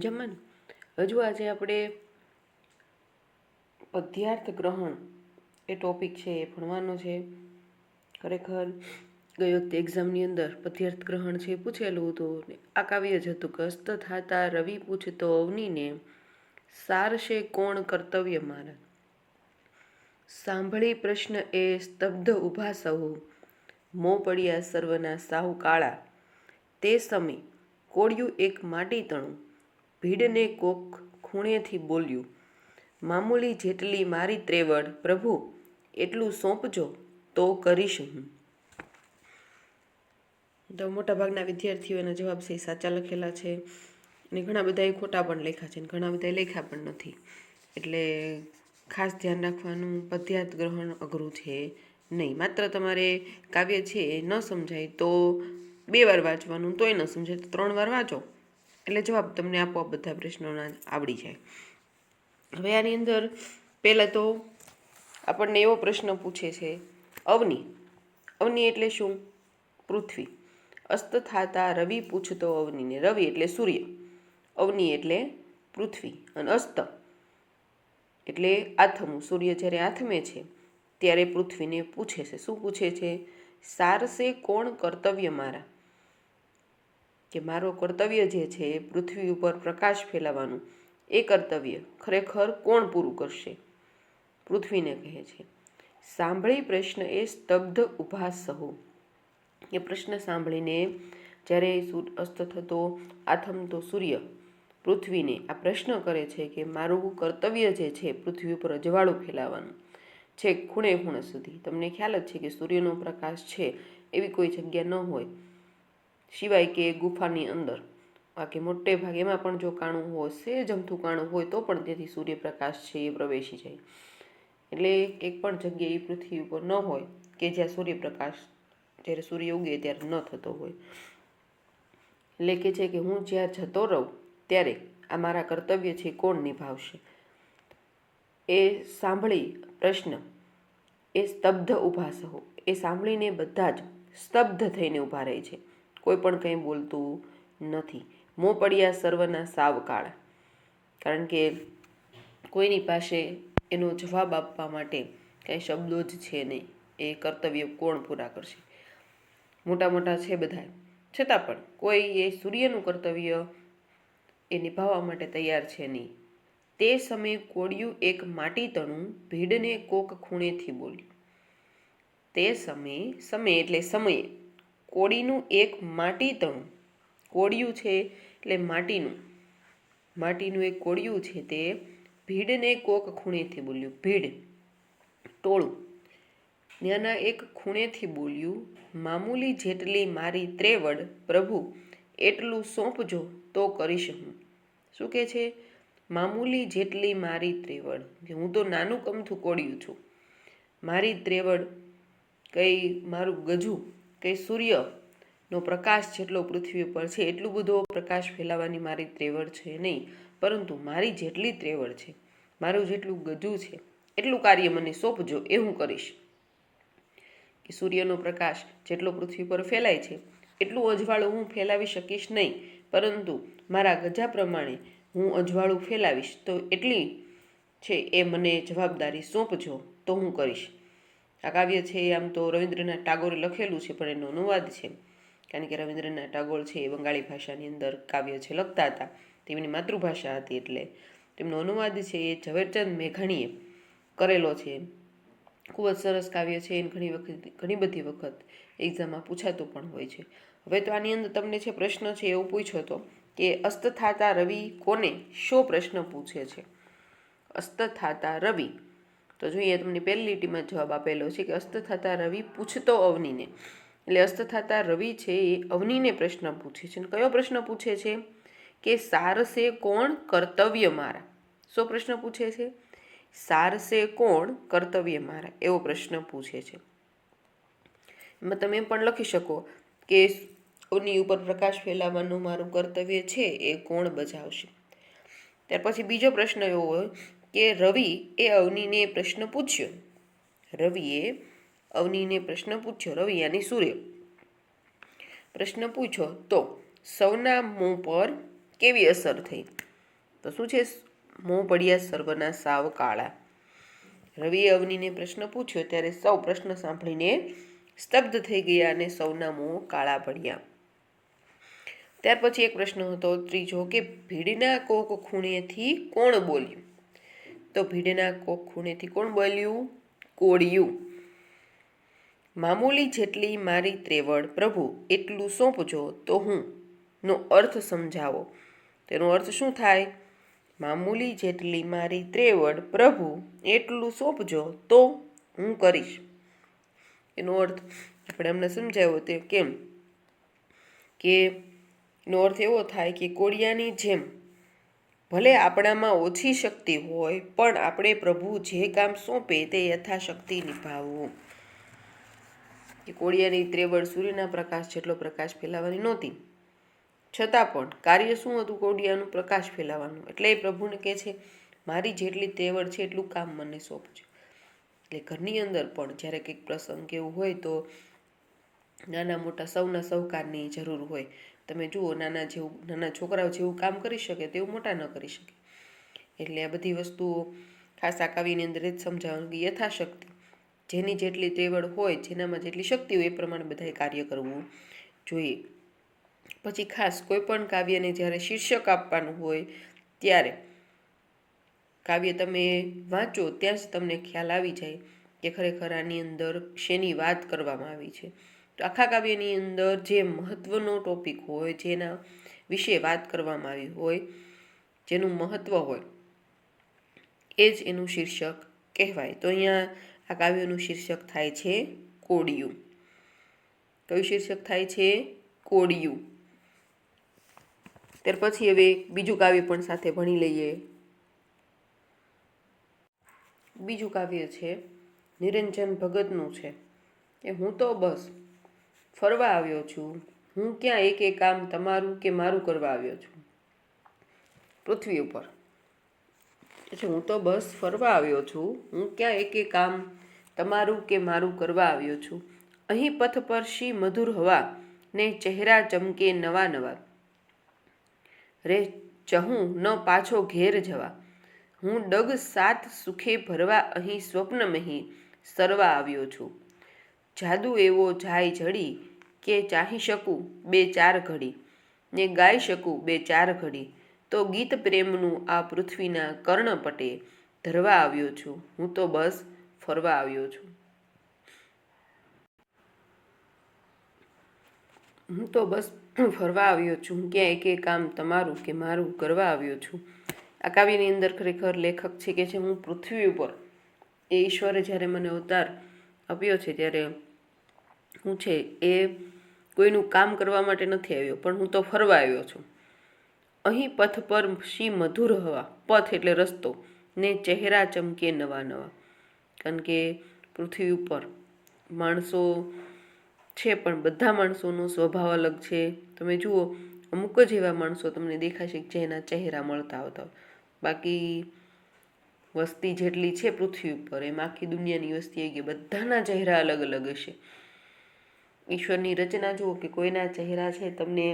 મજામાં ને? હજુ આજે આપણે પદ્યાર્થ ગ્રહણ એ ટોપિક છે એ ભણવાનો છે. ખરેખર ગઈ વખતે એક્ઝામની અંદર પદ્યાર્થ ગ્રહણ છે પૂછેલું હતું. આ કાવ્ય જ હતું કે હસ્ત થાતા રવિ પૂછતો અવનીને સારશે કોણ કર્તવ્ય મારા. સાંભળી પ્રશ્ન એ સ્તબ્ધ ઊભા સહુ, મો પડ્યા સર્વના સાહુ કાળા. તે સમી કોળિયું એક માટી તણું, ભીડને કોક ખૂણેથી બોલ્યું, મામૂલી જેટલી મારી ત્રેવડ પ્રભુ એટલું સોંપજો તો કરીશ હું. તો મોટાભાગના વિદ્યાર્થીઓના જવાબ છે સાચા લખેલા છે અને ઘણા બધા ખોટા પણ લખ્યા છે અને ઘણા બધા લખ્યા પણ નથી. એટલે ખાસ ધ્યાન રાખવાનું, પદ્યાર્થ ગ્રહણ અઘરું છે નહીં. માત્ર તમારે કાવ્ય છે એ ન સમજાય તો 2 વાર વાંચવાનું, તોય ન સમજાય તો 3 વાર વાંચો એટલે જવાબ તમને આપોઆપ બધા પ્રશ્નોના આવડી જાય. હવે આની અંદર પહેલાં તો આપણને એવો પ્રશ્ન પૂછે છે, અવની. અવની એટલે શું? પૃથ્વી. અસ્ત થાતા રવિ પૂછતો અવનીને. રવિ એટલે સૂર્ય, અવની એટલે પૃથ્વી અને અસ્ત એટલે આથમવું. સૂર્ય જ્યારે આથમે છે ત્યારે પૃથ્વીને પૂછે છે. શું પૂછે છે? સારસે કોણ કર્તવ્ય મારા, કે મારો કર્તવ્ય જે છે પૃથ્વી ઉપર પ્રકાશ ફેલાવવાનું, એ કર્તવ્ય ખરેખર કોણ પૂરું કરશે? પૃથ્વીને કહે છે. સાંભળી પ્રશ્ન એ સ્તબ્ધ ઊભા સહુ. એ પ્રશ્ન સાંભળીને જ્યારે અસ્ત થતો આથમતો સૂર્ય પૃથ્વીને આ પ્રશ્ન કરે છે કે મારું કર્તવ્ય જે છે પૃથ્વી ઉપર અજવાળું ફેલાવવાનું છે ખૂણે ખૂણે સુધી. તમને ખ્યાલ જ છે કે સૂર્યનો પ્રકાશ છે એવી કોઈ જગ્યા ન હોય સિવાય કે ગુફાની અંદર. બાકી મોટે ભાગે એમાં પણ જો કાણું હોય, સેજ અમથું કાણું હોય તો પણ તેથી સૂર્યપ્રકાશ છે એ પ્રવેશી જાય. એટલે એક પણ જગ્યાએ એ પૃથ્વી ઉપર ન હોય કે જ્યાં સૂર્યપ્રકાશ જ્યારે સૂર્ય ઉગે ત્યારે ન થતો હોય. એટલે કે છે કે હું જ્યાં જતો રહું ત્યારે આ મારા કર્તવ્ય છે કોણ નિભાવશે? એ સાંભળી પ્રશ્ન એ સ્તબ્ધ ઊભા સહુ. એ સાંભળીને બધા જ સ્તબ્ધ થઈને ઊભા રહે છે, કોઈ પણ કંઈ બોલતું નથી. મોં પડ્યા સર્વના સાવ કાળા. કારણ કે કોઈની પાસે એનો જવાબ આપવા માટે કંઈ શબ્દો જ છે નહીં. એ કર્તવ્ય કોણ પૂરા કરશે? મોટા મોટા છે બધા, છતાં પણ કોઈ એ સૂર્યનું કર્તવ્ય એ નિભાવવા માટે તૈયાર છે નહીં. તે સમયે કોળિયું એક માટી તણું, ભીડને કોક ખૂણેથી બોલ્યું. તે સમયે એટલે સમયે, કોળીનું એક માટી તણું. કોળિયું છે એટલે માટીનું એક કોળિયું છે તે ભીડને કોક ખૂણેથી બોલ્યું. ભીડ ટોળું ત્યાંના એક ખૂણેથી બોલ્યું, મામૂલી જેટલી મારી ત્રેવડ પ્રભુ એટલું સોંપજો તો કરીશ હું. શું કે છે? મામૂલી જેટલી મારી ત્રેવડ, કે હું તો નાનું કમથું કોળિયું છું. મારી ત્રેવડ કઈ મારું ગજું કઈ સૂર્યનો પ્રકાશ જેટલો પૃથ્વી ઉપર છે એટલું બધો પ્રકાશ ફેલાવાની મારી ત્રેવડ છે નહીં, પરંતુ મારી જેટલી ત્રેવડ છે, મારું જેટલું ગજું છે એટલું કાર્ય મને સોંપજો, એ હું કરીશ. કે સૂર્યનો પ્રકાશ જેટલો પૃથ્વી પર ફેલાય છે એટલું અજવાળું હું ફેલાવી શકીશ નહીં, પરંતુ મારા ગજા પ્રમાણે હું અજવાળું ફેલાવીશ તો એટલી છે એ મને જવાબદારી સોંપજો તો હું કરીશ. આ કાવ્ય છે આમ તો રવિન્દ્રનાથ ટાગોરે લખેલું છે, પણ એનો અનુવાદ છે. કારણ કે રવિન્દ્રનાથ ટાગોર છે એ બંગાળી ભાષાની અંદર કાવ્ય છે લખતા હતા, તેમની માતૃભાષા હતી, એટલે તેમનો અનુવાદ છે એ ઝવેરચંદ મેઘાણીએ કરેલો છે. ખૂબ જ સરસ કાવ્ય છે. ઘણી બધી વખત એક્ઝામમાં પૂછાતું પણ હોય છે. હવે તો આની અંદર તમને છે પ્રશ્ન છે એવું પૂછ્યો હતો કે અસ્ત થાતા રવિ કોને શો પ્રશ્ન પૂછે છે? અસ્ત થાતા રવિ, તો જોઈએ તમને પહેલી લીટીમાં જવાબ આપેલો છે કે અસ્ત થાતા રવિ પૂછતો અવનીને. એટલે અસ્ત થાતા રવિ છે એ અવનીને પ્રશ્ન પૂછે છે. કયો પ્રશ્ન પૂછે છે? કે સારસે કોણ કર્તવ્ય મારા. શો પ્રશ્ન પૂછે છે? સારસે કોણ કર્તવ્ય મારા, એવો પ્રશ્ન પૂછે છે. એમાં તમે પણ લખી શકો કે અવની ઉપર પ્રકાશ ફેલાવવાનું મારું કર્તવ્ય છે એ કોણ બજાવશે. ત્યાર પછી બીજો પ્રશ્ન એવો હોય કે રવિ એ અવનીને પ્રશ્ન પૂછ્યો. રવિએ અવનીને પ્રશ્ન પૂછ્યો. રવિ યાની સૂર્ય પ્રશ્ન પૂછ્યો તો સૌના મોં પર કેવી અસર થઈ? તો શું છે? મોં પડ્યા સર્વના સાવ કાળા. રવિએ અવનીને પ્રશ્ન પૂછ્યો ત્યારે સૌ પ્રશ્ન સાંભળીને સ્તબ્ધ થઈ ગયા અને સૌના મોં કાળા પડ્યા. ત્યાર પછી એક પ્રશ્ન હતો ત્રીજો કે ભીડના કોક ખૂણેથી કોણ બોલ્યું? તો ભીડના કોક ખૂણેથી કોણ બોલ્યું? કોળિયું. મામૂલી જેટલી મારી ત્રેવડ પ્રભુ એટલું સોંપજો તો હું નો અર્થ સમજાવો. તેનો અર્થ શું થાય? મામૂલી જેટલી મારી ત્રેવડ પ્રભુ એટલું સોંપજો તો હું કરીશ. એનો અર્થ આપણે અમને સમજાવ્યો તે કેમ કે એનો અર્થ એવો થાય કે કોળિયાની જેમ ભલે આપણામાં ઓછી શક્તિ હોય પણ આપણે પ્રભુ જે કામ સોંપે તે યથાશક્તિ નિભાવવું. કે કોળિયાની ત્રેવડ સૂર્યના પ્રકાશ જેટલો પ્રકાશ ફેલાવાની નહોતી, છતાં પણ કાર્ય શું હતું? કોળિયાનું પ્રકાશ ફેલાવાનું. એટલે એ પ્રભુને કહે છે મારી જેટલી ત્રેવડ છે એટલું કામ મને સોંપજો. એટલે ઘરની અંદર પણ જ્યારે કંઈક પ્રસંગ કેવું હોય તો નાના મોટા સૌના સહકારની જરૂર હોય. તમે જુઓ નાના છોકરાઓ જેવું કામ કરી શકે તેવું મોટા ન કરી શકે. એટલે આ બધી વસ્તુઓ ખાસ આ કાવ્યની અંદર જ સમજાવવાનું કે યથાશક્તિ જેની જેટલી ત્રેવડ હોય, જેનામાં જેટલી શક્તિ હોય એ પ્રમાણે બધાએ કાર્ય કરવું જોઈએ. પછી ખાસ કોઈ પણ કાવ્યને જ્યારે શીર્ષક આપવાનું હોય ત્યારે કાવ્ય તમે વાંચો ત્યાં જ તમને ખ્યાલ આવી જાય કે ખરેખર આની અંદર શેની વાત કરવામાં આવી છે. તો આખા કાવ્યની અંદર જે મહત્વનો ટોપિક હોય, જેના વિશે વાત કરવામાં આવી હોય, જેનું મહત્વ હોય એ જ એનું શીર્ષક કહેવાય. તો અહીંયા આ કાવ્યનું શીર્ષક થાય છે કોળિયું. કયું શીર્ષક થાય છે? કોળિયું. ત્યાર પછી હવે બીજું કાવ્ય પણ સાથે ભણી લઈએ. બીજું કાવ્ય છે નિરંજન ભગતનું છે કે હું તો બસ ફરવા આવ્યો છું, હું ક્યાં એક કામ તમારું કે મારું કરવા આવ્યો છું પૃથ્વી ઉપર. એટલે હું તો બસ ફરવા આવ્યો છું, હું ક્યાં એક કામ તમારું કે મારું કરવા આવ્યો છું. અહીં પથ પર શી મધુર હવા ને ચહેરા ચમકે નવા નવા. રે ચહું ન પાછો ઘેર જવા, હું ડગ સાત સુખે ભરવા અહીં સ્વપ્ન મહી સરવા આવ્યો છું. જાદુ એવો જાય જડી કે ચાહી શકું બે ચાર ઘડી ને ગાઈ શકું બે ચાર ઘડી. તો ગીત પ્રેમનું આ પૃથ્વીના કર્ણપટે ધરવા આવ્યો છું, હું તો બસ ફરવા આવ્યો છું. હું તો બસ ફરવા આવ્યો છું, હું ક્યાં એક કામ તમારું કે મારું કરવા આવ્યો છું. આ કાવ્યની અંદર ખરેખર લેખક છે કે છે હું પૃથ્વી ઉપર એ ઈશ્વરે જ્યારે મને અવતાર આપ્યો છે ત્યારે હું છે એ કોઈનું કામ કરવા માટે નથી આવ્યો, પણ હું તો ફરવા આવ્યો છું. અહીં પથ પર શી મધુર હવા, પથ એટલે રસ્તો, ને ચહેરા ચમકે નવા નવા. કારણ કે પૃથ્વી ઉપર માણસો છે પણ બધા માણસોનો સ્વભાવ અલગ છે. તમે જુઓ અમુક જ એવા માણસો તમને દેખાશે કે જેના ચહેરા મળતા આવતા હોય. બાકી વસ્તી જેટલી છે પૃથ્વી ઉપર એમ આખી દુનિયાની વસ્તી આવી ગઈ, બધાના ચહેરા અલગ અલગ હશે. ઈશ્વરની રચના જુઓ કે કોઈના ચહેરા છે તમને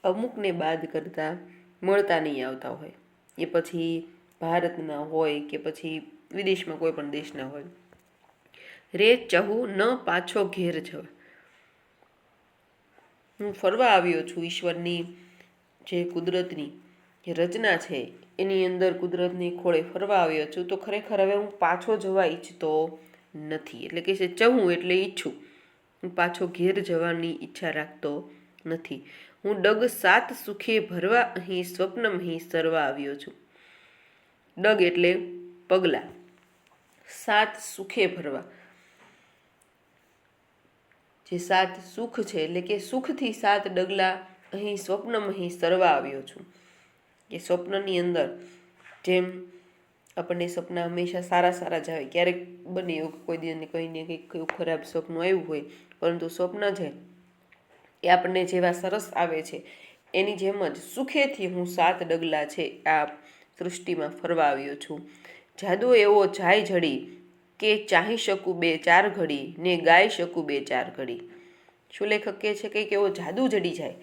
અમુકને બાદ કરતા મળતા નહીં આવતા હોય, એ પછી ભારતના હોય કે પછી વિદેશમાં કોઈ પણ દેશના હોય. રે ચહું ન પાછો ઘેર જવા, હું ફરવા આવ્યો છું. ઈશ્વરની જે કુદરતની જે રચના છે એની અંદર કુદરતની ખોળે ફરવા આવ્યો છું. તો ખરેખર હવે હું પાછો જવા ઈચ્છતો નથી. એટલે કે છે ચહું એટલે ઈચ્છું, હું પાછો ઘેર જવાની ઈચ્છા રાખતો નથી. હું ડગ સાત સુખે ભરવા અહીં સ્વપ્નમહી સરવા આવ્યો છું. ડગ એટલે પગલા, સાત સુખે ભરવા, જે સાત સુખ છે એટલે કે સુખથી સાત ડગલા અહીં સ્વપ્નમહી સરવા આવ્યો છું. કે સ્વપ્નની અંદર જેમ આપણને સપના હંમેશા સારા સારા જ આવે, ક્યારેક બને એવું કોઈ દિન કોઈને કંઈક ખરાબ સ્વપ્ન આવ્યું હોય, પરંતુ સ્વપ્ન છે એ આપણને જેવા સરસ આવે છે એની જેમ જ સુખેથી હું સાત ડગલા છે આ સૃષ્ટિમાં ફરવા આવ્યો છું. જાદુ એવો જાય જડી કે ચાહી શકું બે ચાર ઘડી ને ગાઈ શકું બે ચાર ઘડી. શું લેખક કહે છે? કંઈક એવો જાદુ જડી જાય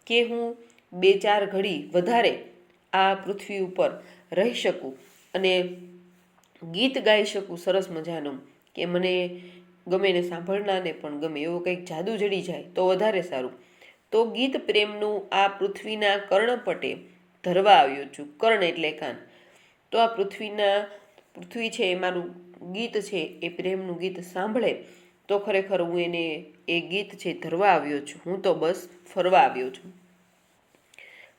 કે હું બે ચાર ઘડી વધારે આ પૃથ્વી ઉપર રહી શકું અને ગીત ગાઈ શકું સરસ મજાનું, કે મને ગમે ને સાંભળનારને પણ ગમે એવો કંઈક જાદુ જડી જાય તો વધારે સારું. તો ગીત પ્રેમનું આ પૃથ્વીના કર્ણપટે ધરવા આવ્યો છું. કર્ણ એટલે કાન. તો આ પૃથ્વી છે એ મારું ગીત છે, એ પ્રેમનું ગીત સાંભળે તો ખરેખર હું એને એ ગીત છે ધરવા આવ્યો છું, હું તો બસ ફરવા આવ્યો છું.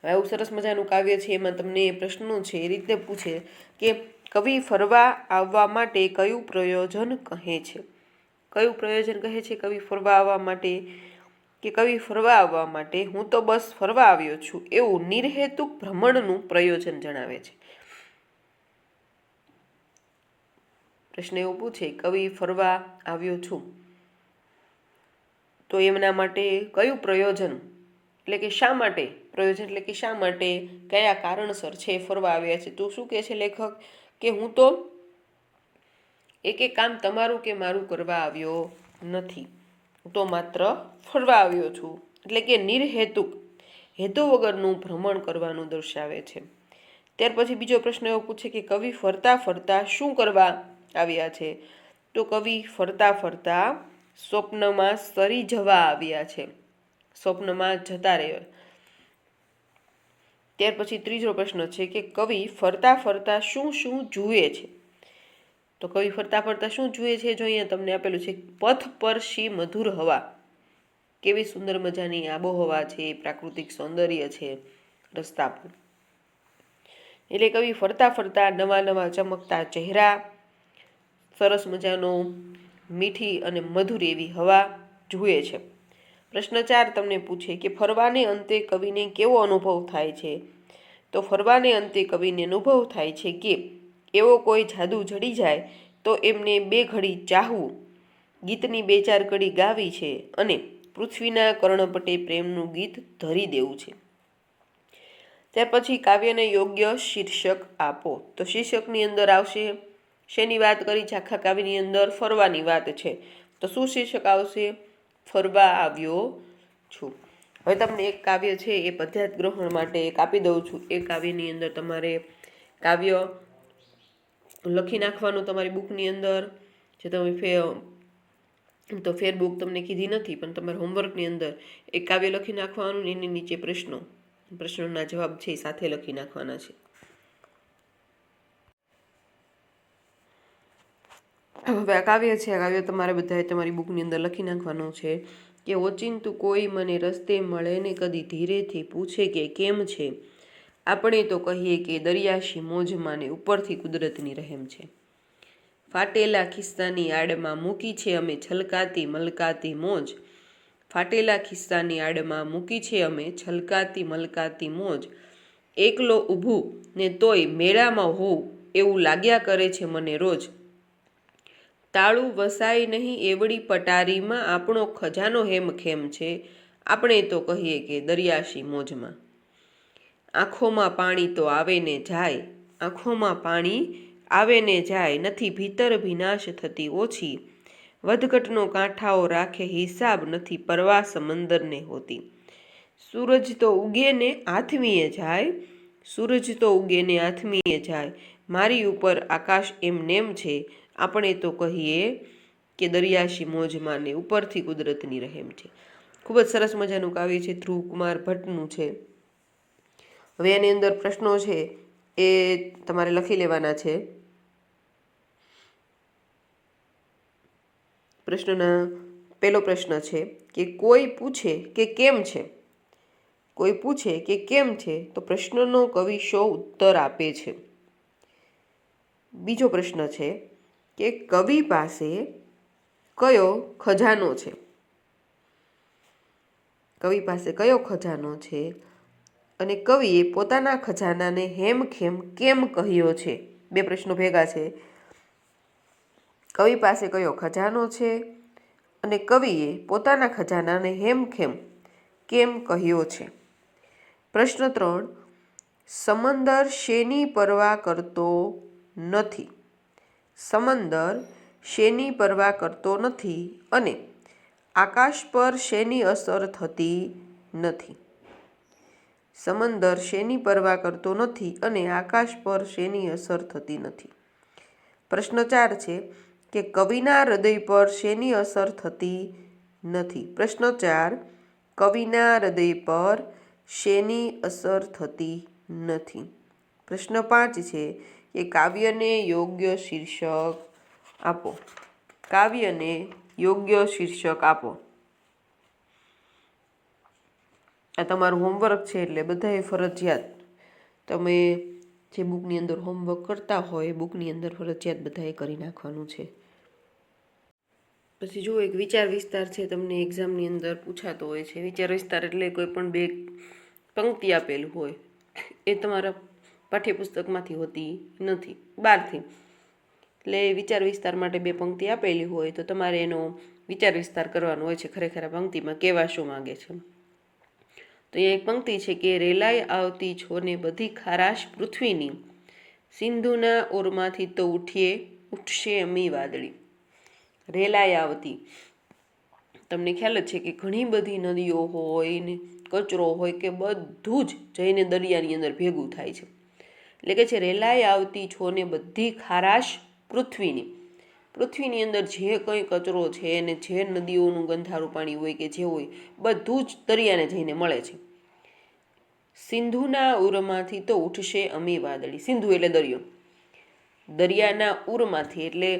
આવું સરસ મજાનું કાવ્ય છે. એમાં તમને પ્રશ્નો છે એ રીતે પૂછે કે કવિ ફરવા આવવા માટે કયું પ્રયોજન કહે છે. કયું પ્રયોજન કહે છે કવિ ફરવા આવવા માટે? કે કવિ ફરવા આવવા માટે હું તો બસ ફરવા આવ્યો છું એવું નિર્હેતુક ભ્રમણનું પ્રયોજન જણાવે છે. પ્રશ્ન એવો પૂછે કવિ ફરવા આવ્યો છું તો એમના માટે કયું પ્રયોજન, એટલે કે શા માટે પ્રયોજન, એટલે કે શા માટે, કયા કારણસર છે ફરવા આવ્યા છે. તો શું કહે છે લેખક કે હું તો એક કામ તમારું કે મારું કરવા આવ્યો નથી, હું તો માત્ર ફરવા આવ્યો છું. એટલે કે નિર્હેતુક, હેતુ વગરનું ભ્રમણ કરવાનું દર્શાવે છે. ત્યાર પછી બીજો પ્રશ્ન એવો પૂછે કે કવિ ફરતા ફરતા શું કરવા આવ્યા છે. તો કવિ ફરતા ફરતા સ્વપ્નમાં સરી જવા આવ્યા છે, સ્વપ્નમાં જતા રહ્યા. ત્યાર પછી ત્રીજો પ્રશ્ન છે કે કવિ ફરતા ફરતા શું શું જુએ છે. તો કવિ ફરતા ફરતા શું જુએ છે, જો અહીંયા તમને આપેલું છે પથ પર શી મધુર હવા, કેવી સુંદર મજાની આબોહવા છે, પ્રાકૃતિક સૌંદર્ય છે રસ્તા પર. એટલે કવિ ફરતા ફરતા નવા નવા ચમકતા ચહેરા, સરસ મજાનો મીઠી અને મધુર એવી હવા જુએ છે. પ્રશ્ન 4 તમને પૂછે કે ફરવાને અંતે કવિને કેવો અનુભવ થાય છે. તો ફરવાને અંતે કવિને અનુભવ થાય છે કે એવો કોઈ જાદુ જડી જાય તો એમને 2 ઘડી ચાહવું, ગીતની 2-4 કડી ગાવી છે અને પૃથ્વીના કર્ણપટે પ્રેમનું ગીત ધરી દેવું છે. ત્યાર પછી કાવ્યને યોગ્ય શીર્ષક આપો. તો શીર્ષકની અંદર આવશે શેની વાત કરી છે, આખા કાવ્યની અંદર ફરવાની વાત છે. તો શું શીર્ષક આવશે? ફરવા આવ્યો છું. હવે તમને એક કાવ્ય છે એ પદ્યાત ગ્રહણ માટે એક આપી દઉં છું. એ કાવ્યની અંદર તમારે કાવ્ય લખી નાખવાનું તમારી બુકની અંદર. જે તમે તો ફેરબુક તમને કીધી નથી, પણ તમારા હોમવર્કની અંદર એક કાવ્ય લખી નાખવાનું, એની નીચે પ્રશ્નોના જવાબ છે એ સાથે લખી નાખવાના છે. હવે આ કાવ્ય છે, આ કાવ્ય તમારે બધાએ તમારી બુકની અંદર લખી નાખવાનું છે કે ઓચિંતું કોઈ મને રસ્તે મળે ને કદી ધીરેથી પૂછે કે કેમ છે, આપણે તો કહીએ કે દરિયાશી મોજમાં ને ઉપરથી કુદરતની રહેમ છે. ફાટેલા ખિસ્સાની આડમાં મૂકી છે અમે છલકાતી મલકાતી મોજ, ફાટેલા ખિસ્સાની આડમાં મૂકી છે અમે છલકાતી મલકાતી મોજ, એકલો ઊભું ને તોય મેળામાં હોઉં એવું લાગ્યા કરે છે મને રોજ, તાળું વસાય નહીં એવડી પટારીમાં આપણો ખજાનો હેમખેમ છે, આપણે તો કહીએ કે દરિયાશી મોજમાં. આંખોમાં પાણી તો આવે ને જાય, આંખોમાં પાણી આવે ને જાય, નથી ભીતર ભીનાશ થતી ઓછી, વધઘટનો કાંઠાઓ રાખે હિસાબ, નથી પરવા સમંદરને હોતી. સૂરજ તો ઉગે ને આથમીએ જાય, સૂરજ તો ઉગે ને આથમીએ જાય, મારી ઉપર આકાશ એમ નેમ છે, આપણે તો કહીએ કે દરિયાશી મોજમાં ને ઉપરથી કુદરતની રહેમ છે. ખૂબ જ સરસ મજાનું કાવ્ય છે, ધ્રુવકુમાર ભટ્ટનું છે. હવે એની અંદર પ્રશ્નો છે એ તમારે લખી લેવાના છે. પહેલો પ્રશ્ન છે કે કોઈ પૂછે કે કેમ છે. કોઈ પૂછે કે કેમ છે તો પ્રશ્નનો કવિ શો ઉત્તર આપે છે. બીજો પ્રશ્ન છે કે કવિ પાસે કયો ખજાનો છે. કવિ પાસે કયો ખજાનો છે અને કવિએ પોતાના ખજાનાને હેમખેમ કેમ કહ્યો છે. 2 પ્રશ્નો ભેગા છે. કવિ પાસે કયો ખજાનો છે અને કવિએ પોતાના ખજાનાને હેમખેમ કેમ કહ્યો છે. પ્રશ્ન 3 સમંદર શેની પરવા કરતો નથી. સમંદર શેની પરવા કરતો નથી અને આકાશ પર શેની અસર થતી નથી. સમંદર શેની પરવા કરતો નથી અને આકાશ પર શેની અસર થતી નથી? પ્રશ્ન 4 છે કે કવિના હૃદય પર શેની અસર થતી નથી? પ્રશ્ન 4, કવિના હૃદય પર શેની અસર થતી નથી? પ્રશ્ન 5 છે કે કાવ્યને યોગ્ય શીર્ષક આપો. કાવ્યને યોગ્ય શીર્ષક આપો. આ તમારું હોમવર્ક છે, એટલે બધાએ ફરજિયાત તમે જે બુકની અંદર હોમવર્ક કરતા હોય એ બુકની અંદર ફરજિયાત બધાએ કરી નાખવાનું છે. પછી જુઓ, એક વિચાર વિસ્તાર છે, તમને એક્ઝામની અંદર પૂછાતો હોય છે. વિચાર વિસ્તાર એટલે કોઈ પણ બે પંક્તિ આપેલું હોય, એ તમારા પાઠ્યપુસ્તકમાંથી હોતી નથી, બહારથી. એટલે વિચાર વિસ્તાર માટે બે પંક્તિ આપેલી હોય તો તમારે એનો વિચાર વિસ્તાર કરવાનો હોય છે. ખરેખર આ પંક્તિમાં કહેવા શું માંગે છે? તો અહીંયા એક પંક્તિ છે કે રેલાઈ આવતી છોને બધી ખારાશ પૃથ્વીની, સિંધુના ઓરમાંથી તો ઉઠશે અમી વાદળી. રેલાઈ આવતી, તમને ખ્યાલ જ છે કે ઘણી બધી નદીઓ હોય ને કચરો હોય કે બધું જ જઈને દરિયાની અંદર ભેગું થાય છે. એટલે કે છે રેલાઈ આવતી છોને બધી ખારાશ પૃથ્વીની. પૃથ્વીની અંદર જે કંઈ કચરો છે ને જે નદીઓનું ગંધારું પાણી હોય કે જે હોય બધું જ દરિયાને જઈને મળે છે. સિંધુના ઉરમાંથી તો ઉઠશે અમી વાદળી. સિંધુ એટલે દરિયો. દરિયાના ઉરમાંથી એટલે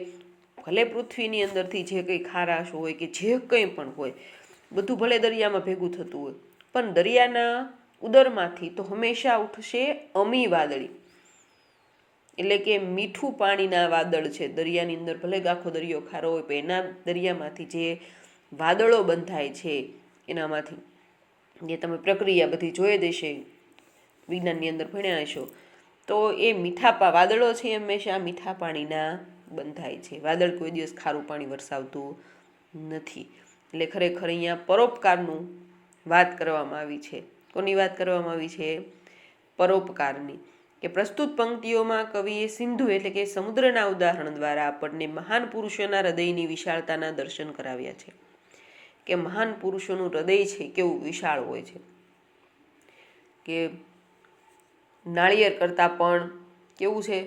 ભલે પૃથ્વીની અંદરથી જે કંઈ ખારાશ હોય કે જે કંઈ પણ હોય બધું ભલે દરિયામાં ભેગું થતું હોય, પણ દરિયાના ઉદરમાંથી તો હંમેશા ઉઠશે અમી વાદળી. એટલે કે મીઠું પાણીના વાદળ છે. દરિયાની અંદર ભલે આખો દરિયો ખારો હોય પણ એના દરિયામાંથી જે વાદળો બંધાય છે એનામાંથી, જે તમે પ્રક્રિયા બધી જોઈ દેશે, વિજ્ઞાનની અંદર ભણ્યા હશો, તો એ વાદળો છે એ હંમેશા મીઠા પાણીના બંધાય છે. વાદળ કોઈ દિવસ ખારું પાણી વરસાવતું નથી. એટલે ખરેખર અહીંયા પરોપકારનું વાત કરવામાં આવી છે. કોની વાત કરવામાં આવી છે? પરોપકારની. કે પ્રસ્તુત પંક્તિઓમાં કવિએ સિંધુ એટલે કે સમુદ્રના ઉદાહરણ દ્વારા આપણને મહાન પુરુષોના હૃદયની વિશાળતાના દર્શન કરાવ્યા છે. કે મહાન પુરુષોનું હૃદય છે કેવું વિશાળ હોય છે, કે નાળિયેર કરતાં પણ કેવું છે?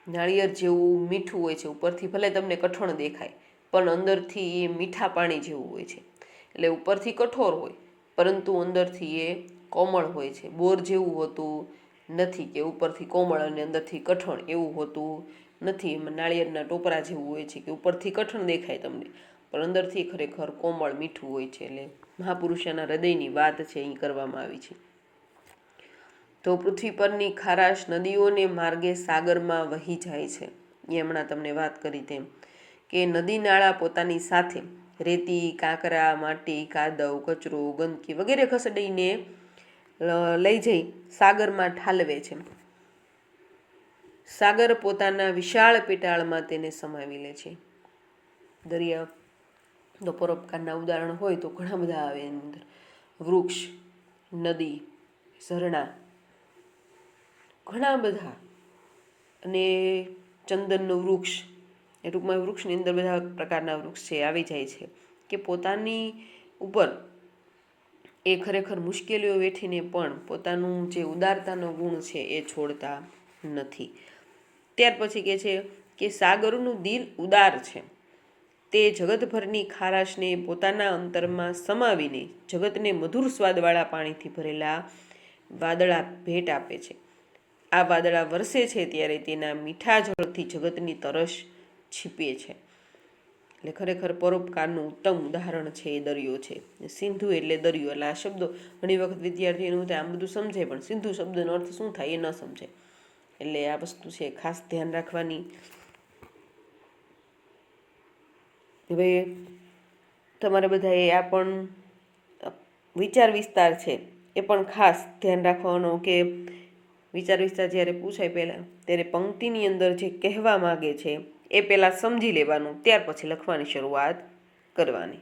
નાળિયેર જેવું મીઠું હોય છે. ઉપરથી ભલે તમને કઠણ દેખાય પણ અંદરથી એ મીઠા પાણી જેવું હોય છે. એટલે ઉપરથી કઠોર હોય પરંતુ અંદરથી એ કોમળ હોય છે. બોર જેવું હોતું નથી કે ઉપરથી કોમળ અને અંદરથી કઠણ, એવું હોતું નથી. એમાં નાળિયેરના ટોપરા જેવું હોય છે કે ઉપરથી કઠણ દેખાય તમને પણ અંદરથી ખરેખર કોમળ મીઠું હોય છે. એટલે મહાપુરુષોના હૃદયની વાત છે અહીં કરવામાં આવી છે. તો પૃથ્વી પરની ખારાશ નદીઓને માર્ગે સાગરમાં વહી જાય છે. એ હમણાં તમને વાત કરી તેમ કે નદી નાળા પોતાની સાથે રેતી, કાંકરા, માટી, કાદવ, કચરો, ગંદકી વગેરે ખસેડીને લઈ જઈ સાગરમાં ઠાલવે છે. સાગર પોતાના વિશાળ પેટાળમાં તેને સમાવી લે છે. દરિયા તો પરોપકારના ઉદાહરણ હોય તો ઘણા બધા આવે એની અંદર. વૃક્ષ, નદી, ઝરણા, ઘણા બધા. અને ચંદનનું વૃક્ષ, એ ટૂંકમાં વૃક્ષની અંદર બધા પ્રકારના વૃક્ષ છે આવી જાય છે કે પોતાની ઉપર એ ખરેખર મુશ્કેલીઓ વેઠીને પણ પોતાનું જે ઉદારતાનો ગુણ છે એ છોડતા નથી. ત્યાર પછી કહે છે કે સાગરનું દિલ ઉદાર છે. તે જગતભરની ખારાશને પોતાના અંતરમાં સમાવીને જગતને મધુર સ્વાદવાળા પાણીથી ભરેલા વાદળા ભેટ આપે છે. આ વાદળા વરસે છે ત્યારે તેના મીઠા જળથી જગતની તરસ છીપે છે. એટલે ખરેખર પરોપકારનું ઉત્તમ ઉદાહરણ છે એ દરિયો છે. સિંધુ એટલે દરિયો. એટલે આ શબ્દો ઘણી વખત વિદ્યાર્થીઓનું આમ બધું સમજે પણ સિંધુ શબ્દનો અર્થ શું થાય એ ન સમજે. એટલે આ વસ્તુ છે ખાસ ધ્યાન રાખવાની. હવે તમારે બધાએ આ પણ વિચાર વિસ્તાર છે એ પણ ખાસ ધ્યાન રાખવાનો કે વિચાર વિસ્તાર જ્યારે પૂછાય પહેલાં ત્યારે પંક્તિની અંદર જે કહેવા માગે છે એ પહેલાં સમજી લેવાનું, ત્યાર પછી લખવાની શરૂઆત કરવાની.